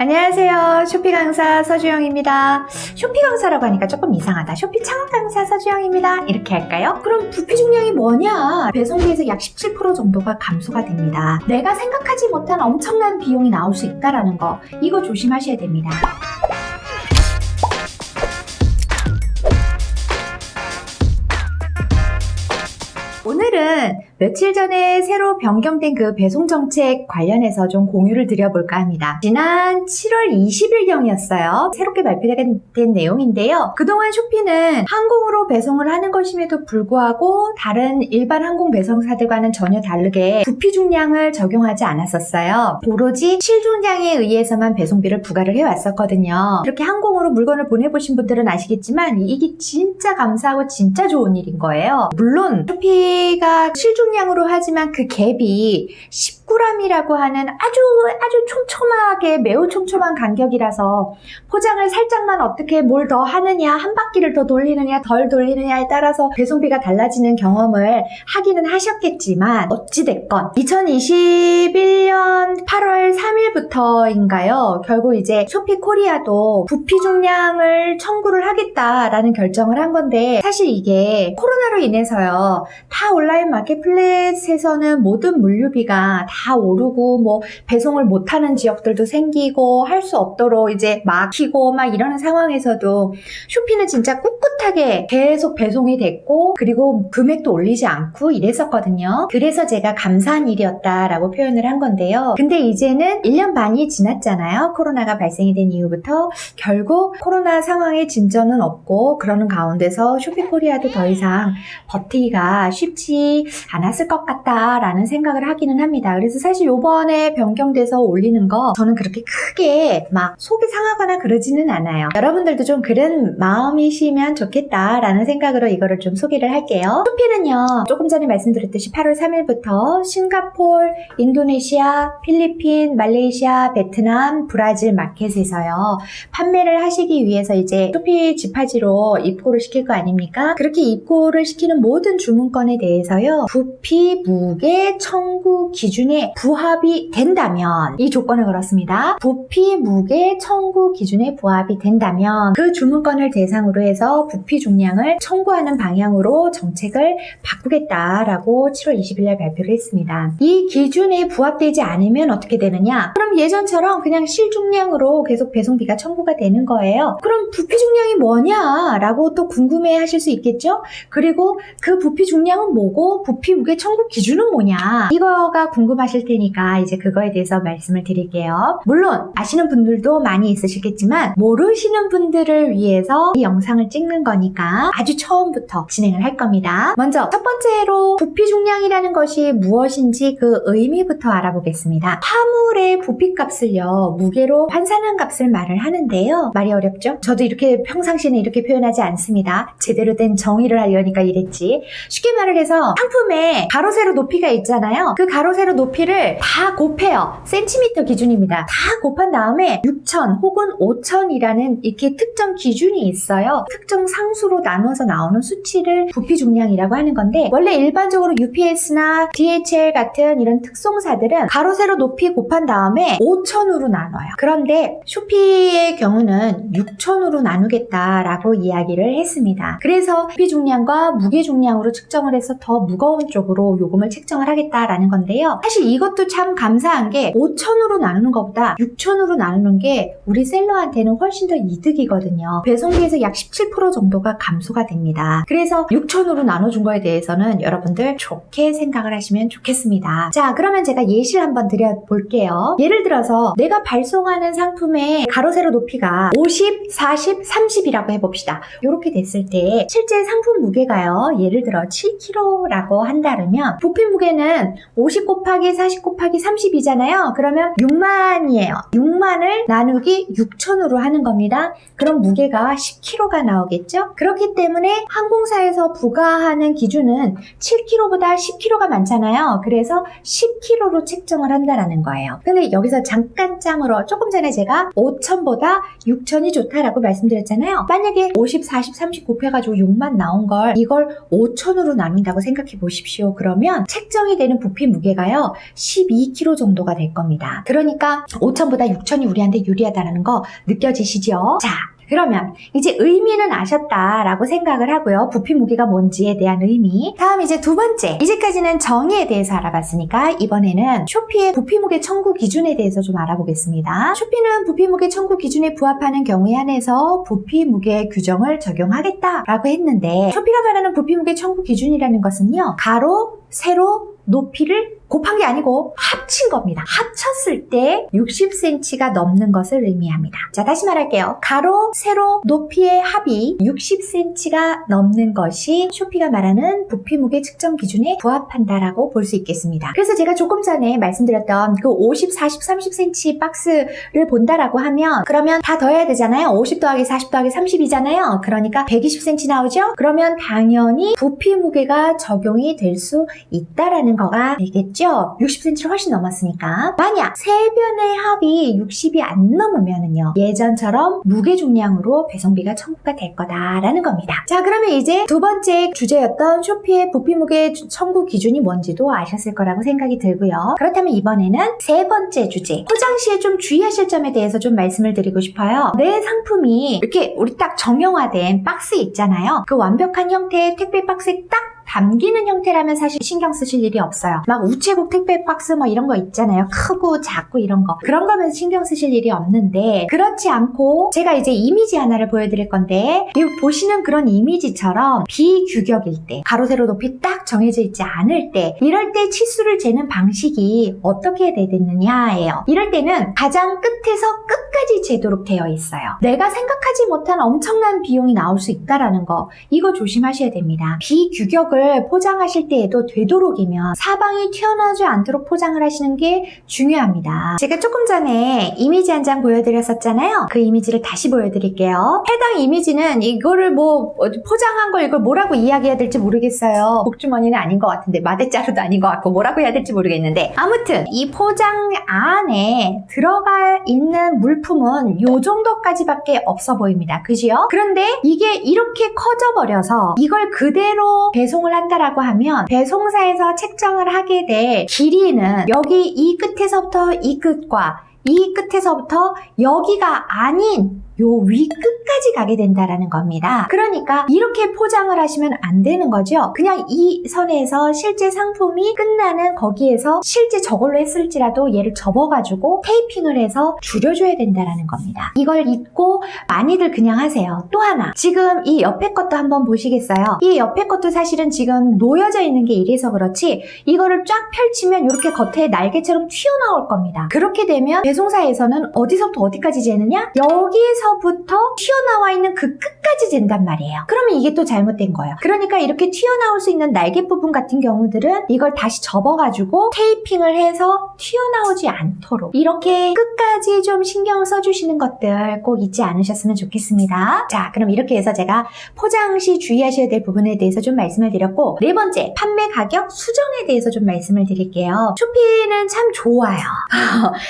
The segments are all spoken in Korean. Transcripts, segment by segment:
안녕하세요. 쇼피 강사 서주영입니다. 쇼피 강사라고 하니까 조금 이상하다. 쇼피 창업 강사 서주영입니다. 이렇게 할까요? 그럼 부피 중량이 뭐냐? 배송비에서 약 17% 정도가 감소가 됩니다. 내가 생각하지 못한 엄청난 비용이 나올 수 있다는 거, 이거 조심하셔야 됩니다. 오늘은 며칠 전에 새로 변경된 그 배송 정책 관련해서 좀 공유를 드려볼까 합니다. 지난 7월 20일경이었어요. 새롭게 발표된 내용인데요. 그동안 쇼피는 항공으로 배송을 하는 것임에도 불구하고 다른 일반 항공 배송사들과는 전혀 다르게 부피 중량을 적용하지 않았었어요. 오로지 실중량에 의해서만 배송비를 부과를 해왔었거든요. 이렇게 항공으로 물건을 보내보신 분들은 아시겠지만 이게 진짜 감사하고 진짜 좋은 일인 거예요. 물론 쇼피가 실중량으로 하지만 그 갭이 10g이라고 하는 아주 촘촘하게 매우 촘촘한 간격이라서 포장을 살짝만 어떻게 뭘 더 하느냐, 한 바퀴를 더 돌리느냐 덜 돌리느냐에 따라서 배송비가 달라지는 경험을 하기는 하셨겠지만 어찌됐건 2021년 8월 3일부터인가요? 결국 이제 쇼피 코리아도 부피 중량을 청구를 하겠다라는 결정을 한 건데, 사실 이게 코로나로 인해서요, 다 온라인 마켓플레이스에서는 모든 물류비가 다 오르고 뭐 배송을 못하는 지역들도 생기고 할 수 없도록 이제 막히고 막 이러는 상황에서도 쇼피는 진짜 꿋꿋하게 계속 배송이 됐고, 그리고 금액도 올리지 않고 이랬었거든요. 그래서 제가 감사한 일이었다라고 표현을 한 건데요. 근데 이제는 1년 반이 지났잖아요. 코로나가 발생이 된 이후부터. 결국 코로나 상황에 진전은 없고 그러는 가운데서 쇼피 코리아도 더 이상 버티기가 쉽지 않았을 것 같다라는 생각을 하기는 합니다. 그래서 사실 요번에 변경돼서 올리는 거 저는 그렇게 크게 막 속이 상하거나 그러지는 않아요. 여러분들도 좀 그런 마음이시면 좋겠다라는 생각으로 이거를 좀 소개를 할게요. 쇼피는요, 조금 전에 말씀드렸듯이 8월 3일부터 싱가포르, 인도네시아, 필리핀, 말레이시아, 베트남, 브라질 마켓에서요, 판매를 하시기 위해서 이제 쇼피 지파지로 입고를 시킬 거 아닙니까? 그렇게 입고를 시키는 모든 주문건에 대해서요, 부피, 무게, 청구 기준에 부합이 된다면, 이 조건을 걸었습니다. 부피, 무게, 청구 기준에 부합이 된다면 그 주문건을 대상으로 해서 부피 중량을 청구하는 방향으로 정책을 바꾸겠다라고 7월 20일 날 발표를 했습니다. 이 기준에 부합되지 않으면 어떻게 되느냐? 그럼 예전처럼 그냥 실중량으로 계속 배송비가 청구가 되는 거예요. 그럼 부피 중량이 뭐냐? 라고 또 궁금해 하실 수 있겠죠? 그리고 그 부피 중량은 뭐고 부피 무게 청구 기준은 뭐냐? 이거가 궁금하실 테니까 이제 그거에 대해서 말씀을 드릴게요. 물론 아시는 분들도 많이 있으시겠지만 모르시는 분들을 위해서 이 영상을 찍는 거니까 아주 처음부터 진행을 할 겁니다. 먼저 첫 번째로 부피 중량이라는 것이 무엇인지 그 의미부터 알아보겠습니다. 화물의 부피값을요, 무게로 환산한 값을 말을 하는데요. 말이 어렵죠? 저도 이렇게 평상시에는 이렇게 표현하지 않습니다. 제대로 된 정의를 하려니까 이랬지. 쉽게 말을 해서 상품에 가로 세로 높이가 있잖아요. 그 가로 세로 높이를 다 곱해요. 센티미터 기준입니다. 다 곱한 다음에 6,000 혹은 5,000이라는 이렇게 특정 기준이 있어요. 특정 상수로 나눠서 나오는 수치를 부피 중량이라고 하는 건데, 원래 일반적으로 UPS나 DHL 같은 이런 특송사들은 가로 세로 높이 곱한 다음에 5,000으로 나눠요. 그런데 쇼피의 경우는 6,000으로 나누겠다라고 이야기를 했습니다. 그래서 부피 중량과 무게 중량으로 측정을 해서 더 무거운 쪽으로 요금을 책정을 하겠다라는 건데요. 사실 이것도 참 감사한 게 5,000으로 나누는 것보다 6,000으로 나누는 게 우리 셀러한테는 훨씬 더 이득이거든요. 배송비에서 약 17% 정도가 감소가 됩니다. 그래서 6,000으로 나눠준 거에 대해서는 여러분들 좋게 생각을 하시면 좋겠습니다. 자, 그러면 제가 예시를 한번 드려볼게요. 예를 들어서 내가 발송하는 상품의 가로 세로 높이가 50, 40, 30이라고 해봅시다. 이렇게 됐을 때 실제 상품 무게가요, 예를 들어 7kg라고 한다면 부피 무게는 50 곱하기 40 곱하기 30이잖아요. 그러면 6만이에요. 6만을 나누기 6,000으로 하는 겁니다. 그럼 무게가 10kg가 나오겠죠? 그렇기 때문에 항공사에서 부과하는 기준은 7kg보다 10kg가 많잖아요. 그래서 10kg로 책정을 한다는 거예요. 근데 여기서 잠깐 짬으로 조금 전에 제가 5,000보다 6,000이 좋다라고 말씀드렸잖아요. 만약에 50, 40, 30 곱해가지고 6만 나온 걸 이걸 5,000으로 나눈다고 생각해 보십시오. 하십시오. 그러면 책정이 되는 부피 무게가요 12kg 정도가 될 겁니다. 그러니까 5,000보다 6,000이 우리한테 유리하다는 거 느껴지시죠? 자, 그러면 이제 의미는 아셨다라고 생각을 하고요. 부피 무게가 뭔지에 대한 의미. 다음 이제 두 번째. 이제까지는 정의에 대해서 알아봤으니까 이번에는 쇼피의 부피 무게 청구 기준에 대해서 좀 알아보겠습니다. 쇼피는 부피 무게 청구 기준에 부합하는 경우에 한해서 부피 무게 규정을 적용하겠다라고 했는데 쇼피가 말하는 부피 무게 청구 기준이라는 것은요. 가로, 세로, 높이를 곱한 게 아니고 합친 겁니다. 합쳤을 때 60cm가 넘는 것을 의미합니다. 자, 다시 말할게요. 가로, 세로, 높이의 합이 60cm가 넘는 것이 쇼피가 말하는 부피 무게 측정 기준에 부합한다라고 볼 수 있겠습니다. 그래서 제가 조금 전에 말씀드렸던 그 50, 40, 30cm 박스를 본다라고 하면 그러면 다 더해야 되잖아요. 50 더하기 40 더하기 30이잖아요. 그러니까 120cm 나오죠? 그러면 당연히 부피 무게가 적용이 될 수 있다라는 거가 되겠죠? 60cm를 훨씬 넘었으니까. 만약 세 변의 합이 60이 안 넘으면은요. 예전처럼 무게 중량으로 배송비가 청구가 될 거다라는 겁니다. 자, 그러면 이제 두 번째 주제였던 쇼피의 부피 무게 청구 기준이 뭔지도 아셨을 거라고 생각이 들고요. 그렇다면 이번에는 세 번째 주제. 포장 시에 좀 주의하실 점에 대해서 좀 말씀을 드리고 싶어요. 내 상품이 이렇게 우리 딱 정형화된 박스 있잖아요. 그 완벽한 형태의 택배 박스에 딱 담기는 형태라면 사실 신경 쓰실 일이 없어요. 막 우체국 택배 박스 뭐 이런 거 있잖아요. 크고 작고 이런 거. 그런 거면 신경 쓰실 일이 없는데 그렇지 않고 제가 이제 이미지 하나를 보여드릴 건데 이 보시는 그런 이미지처럼 비규격일 때 가로 세로 높이 딱 정해져 있지 않을 때 이럴 때 치수를 재는 방식이 어떻게 되느냐예요. 이럴 때는 가장 끝에서 끝까지 재도록 되어 있어요. 내가 생각하지 못한 엄청난 비용이 나올 수 있다라는 거 이거 조심하셔야 됩니다. 비규격을 포장하실 때에도 되도록이면 사방이 튀어나오지 않도록 포장을 하시는 게 중요합니다. 제가 조금 전에 이미지 한 장 보여드렸었잖아요. 그 이미지를 다시 보여드릴게요. 해당 이미지는 이거를 뭐 포장한 걸 이걸 뭐라고 이야기해야 될지 모르겠어요. 복주머니는 아닌 것 같은데 마대자루도 아닌 것 같고 뭐라고 해야 될지 모르겠는데 아무튼 이 포장 안에 들어가 있는 물품은 요 정도까지밖에 없어 보입니다. 그지요? 그런데 이게 이렇게 커져버려서 이걸 그대로 배송을 한다라고 하면 배송사에서 책정을 하게 될 길이는 여기 이 끝에서부터 이 끝과 이 끝에서부터 여기가 아닌 요 위 끝까지 가게 된다라는 겁니다. 그러니까 이렇게 포장을 하시면 안 되는 거죠. 그냥 이 선에서 실제 상품이 끝나는 거기에서 실제 저걸로 했을지라도 얘를 접어가지고 테이핑을 해서 줄여줘야 된다라는 겁니다. 이걸 잊고 많이들 그냥 하세요. 또 하나, 지금 이 옆에 것도 한번 보시겠어요? 이 옆에 것도 사실은 지금 놓여져 있는 게 이래서 그렇지 이거를 쫙 펼치면 이렇게 겉에 날개처럼 튀어나올 겁니다. 그렇게 되면 배송사에서는 어디서부터 어디까지 재느냐? 여기서부터 튀어나와 있는 그 끝까지 잰단 말이에요. 그러면 이게 또 잘못된 거예요. 그러니까 이렇게 튀어나올 수 있는 날개 부분 같은 경우들은 이걸 다시 접어가지고 테이핑을 해서 튀어나오지 않도록 이렇게 끝까지 좀 신경 써주시는 것들 꼭 잊지 않으셨으면 좋겠습니다. 자, 그럼 이렇게 해서 제가 포장 시 주의하셔야 될 부분에 대해서 좀 말씀을 드렸고 네 번째, 판매 가격 수정에 대해서 좀 말씀을 드릴게요. 쇼피는 참 좋아요.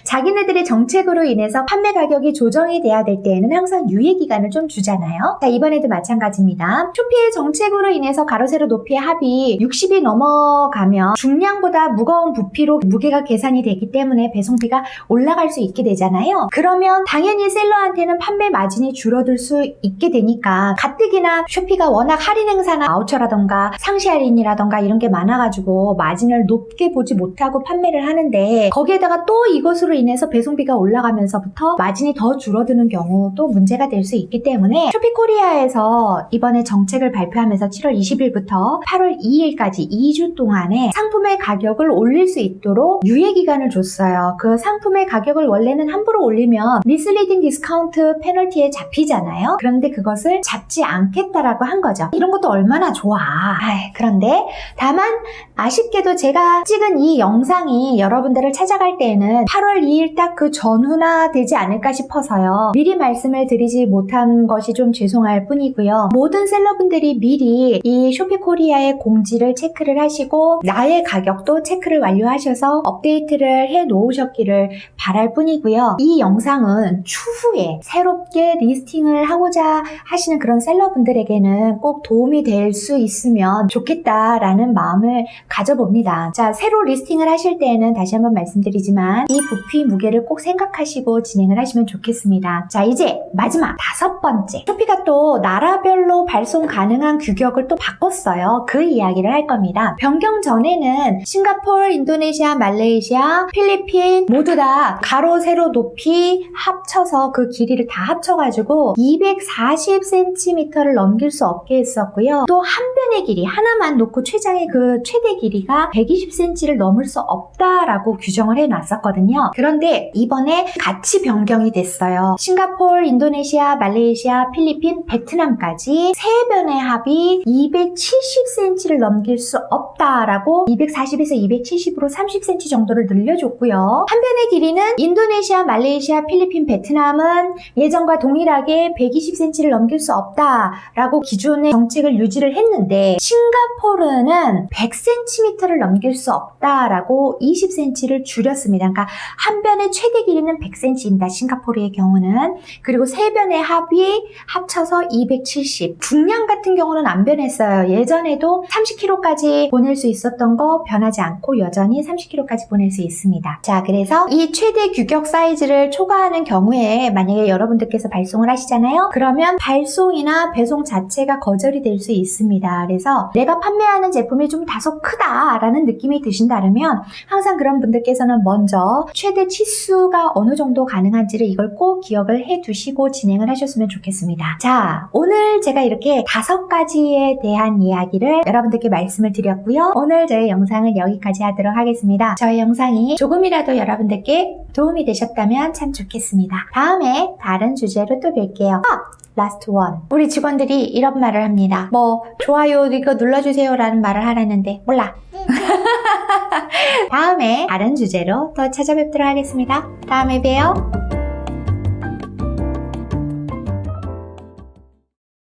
자기네들의 정책으로 인해서 판매 가격이 조정이 돼야 될 때에는 항상 유예기간을 좀 주잖아요. 자, 이번에도 마찬가지입니다. 쇼피의 정책으로 인해서 가로 세로 높이의 합이 60이 넘어가면 중량보다 무거운 부피로 무게가 계산이 되기 때문에 배송비가 올라갈 수 있게 되잖아요. 그러면 당연히 셀러한테는 판매 마진이 줄어들 수 있게 되니까 가뜩이나 쇼피가 워낙 할인 행사나 바우처라던가 상시 할인이라던가 이런 게 많아가지고 마진을 높게 보지 못하고 판매를 하는데 거기에다가 또 이것으로 인해서 배송비가 올라가면서부터 마진이 더 줄어드는 경우도 문제가 될 수 있기 때문에 쇼피코리아에서 이번에 정책을 발표하면서 7월 20일부터 8월 2일까지 2주 동안에 상품의 가격을 올릴 수 있도록 유예기간을 줬어요. 그 상품의 가격을 원래는 함부로 올리면 미스리딩 디스카운트 페널티에 잡히잖아요. 그런데 그것을 잡지 않겠다라고 한 거죠. 이런 것도 얼마나 좋아. 그런데 다만 아쉽게도 제가 찍은 이 영상이 여러분들을 찾아갈 때에는 8월 2일 딱 그 전후나 되지 않을까 싶어서요. 미리 말씀을 드리지 못한 것이 좀 죄송할 뿐이고요. 모든 셀러분들이 미리 이 쇼피코리아의 공지를 체크를 하시고 나의 가격도 체크를 완료하셔서 업데이트를 해 놓으셨기를 바랄 뿐이고요. 이 영상은 추후에 새롭게 리스팅을 하고자 하시는 그런 셀러분들에게는 꼭 도움이 될 수 있으면 좋겠다라는 마음을 가져봅니다. 자, 새로 리스팅을 하실 때에는 다시 한번 말씀드리지만 이 부피 무게를 꼭 생각하시고 진행을 하시면 좋겠습니다. 자, 이제 마지막 5번째. 쇼피가 또 나라별로 발송 가능한 규격을 또 바꿨어요. 그 이야기를 할 겁니다. 변경 전에는 싱가포르, 인도네시아, 말레이시아, 필리핀 모두 다 가로, 세로, 높이 합쳐서 그 길이를 다 합쳐가지고 240cm를 넘길 수 없게 했었고요. 또 한 변의 길이 하나만 놓고 최장의 그 최대 길이가 120cm를 넘을 수 없다라고 규정을 해놨었거든요. 그런데 이번에 같이 변경이 됐어요. 싱가포르, 인도네시아, 말레이시아, 필리핀, 베트남까지 세 변의 합이 270cm를 넘길 수 없다라고 240에서 270으로 30cm 정도를 늘려줬고요. 한 변의 길이는 인도네시아, 말레이시아, 필리핀, 베트남은 예전과 동일하게 120cm를 넘길 수 없다라고 기존의 정책을 유지를 했는데 싱가포르는 100cm를 넘길 수 없다라고 20cm를 줄였습니다. 그러니까 한 변의 최대 길이는 100cm입니다. 싱가포르의 경우는. 그리고 세 변의 합이 합쳐서 270. 중량 같은 경우는 안 변했어요. 예전에도 30kg까지 보낼 수 있었던 거 변하지 않고 여전히 30kg까지 보낼 수 있습니다. 자, 그래서 이 최대 규격 사이즈를 초과하는 경우에 만약에 여러분들께서 발송을 하시잖아요. 그러면 발송이나 배송 자체가 거절이 될 수 있습니다. 그래서 내가 판매하는 제품이 좀 다소 크다라는 느낌이 드신다면 항상 그런 분들께서는 먼저 최대 치수가 어느 정도 가능한지를 이걸 꼭 기억을 해 두시고 진행을 하셨으면 좋겠습니다. 자, 오늘 제가 이렇게 5가지에 대한 이야기를 여러분들께 말씀을 드렸고요. 오늘 저희 영상을 여기까지 하도록 하겠습니다. 저희 영상이 조금이라도 여러분들께 도움이 되셨다면 참 좋겠습니다. 다음에 다른 주제로 또 뵐게요. 라스트 원. 우리 직원들이 이런 말을 합니다. 뭐 좋아요 이거 눌러주세요 라는 말을 하라는데 몰라. 다음에 다른 주제로 또 찾아뵙도록 하겠습니다. 다음에 봬요.